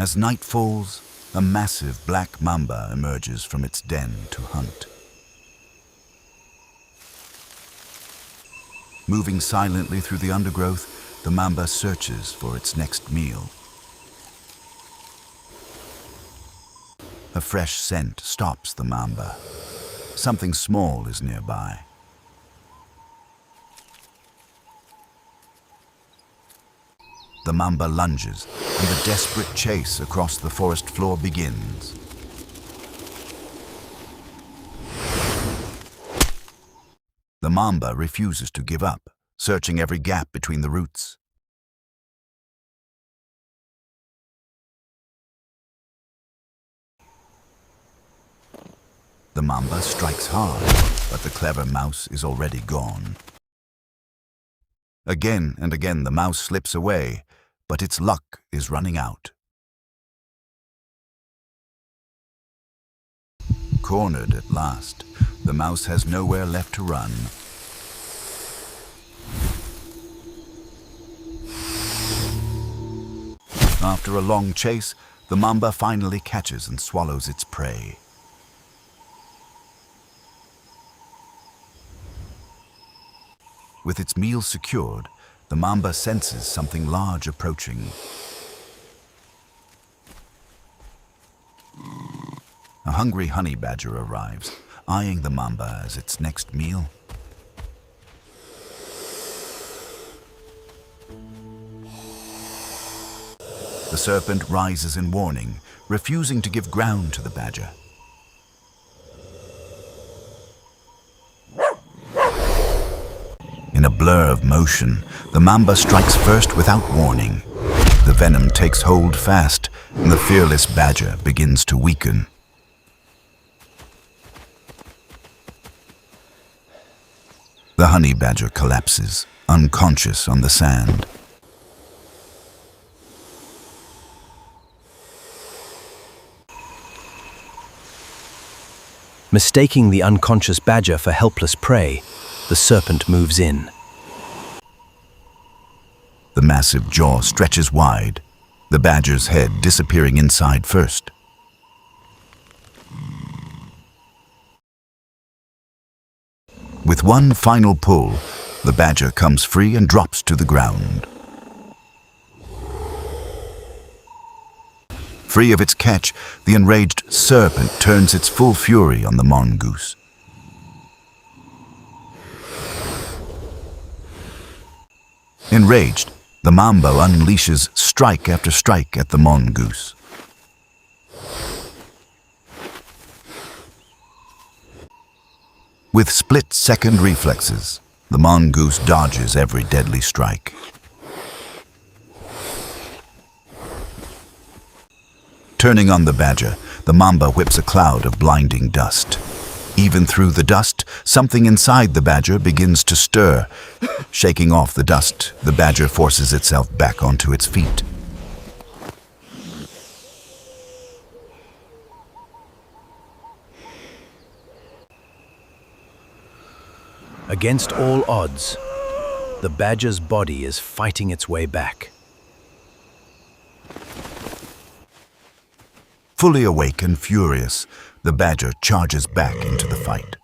As night falls, a massive black mamba emerges from its den to hunt. Moving silently through the undergrowth, the mamba searches for its next meal. A fresh scent stops the mamba. Something small is nearby. The mamba lunges, and the desperate chase across the forest floor begins. The mamba refuses to give up, searching every gap between the roots. The mamba strikes hard, but the clever mouse is already gone. Again and again the mouse slips away, but its luck is running out. Cornered at last, the mouse has nowhere left to run. After a long chase, the mamba finally catches and swallows its prey. With its meal secured, the mamba senses something large approaching. A hungry honey badger arrives, eyeing the mamba as its next meal. The serpent rises in warning, refusing to give ground to the badger. In a blur of motion, the mamba strikes first without warning. The venom takes hold fast, and the fearless badger begins to weaken. The honey badger collapses, unconscious on the sand. Mistaking the unconscious badger for helpless prey, the serpent moves in. The massive jaw stretches wide, the badger's head disappearing inside first. With one final pull, the badger comes free and drops to the ground. Free of its catch, the enraged serpent turns its full fury on the mongoose. Enraged, the mamba unleashes strike after strike at the mongoose. With split-second reflexes, the mongoose dodges every deadly strike. Turning on the badger, the mamba whips a cloud of blinding dust. Even through the dust, something inside the badger begins to stir. Shaking off the dust, the badger forces itself back onto its feet. Against all odds, the badger's body is fighting its way back. Fully awake and furious, the badger charges back into the fight.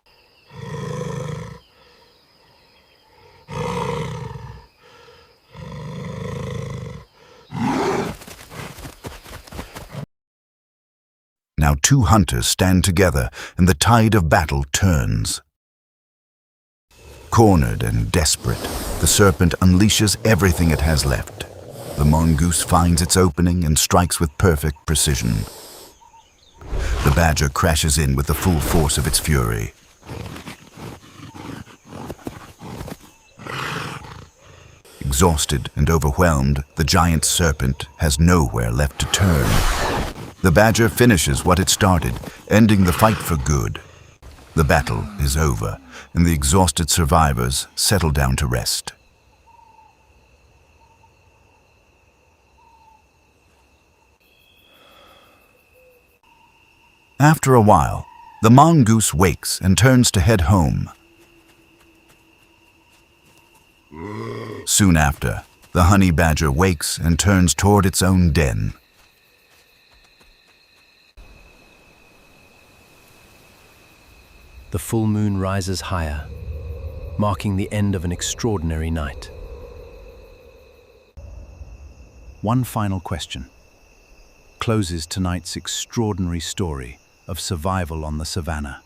Now two hunters stand together, and the tide of battle turns. Cornered and desperate, the serpent unleashes everything it has left. The mongoose finds its opening and strikes with perfect precision. The badger crashes in with the full force of its fury. Exhausted and overwhelmed, the giant serpent has nowhere left to turn. The badger finishes what it started, ending the fight for good. The battle is over, and the exhausted survivors settle down to rest. After a while, the mongoose wakes and turns to head home. Soon after, the honey badger wakes and turns toward its own den. The full moon rises higher, marking the end of an extraordinary night. One final question closes tonight's extraordinary story of survival on the savannah.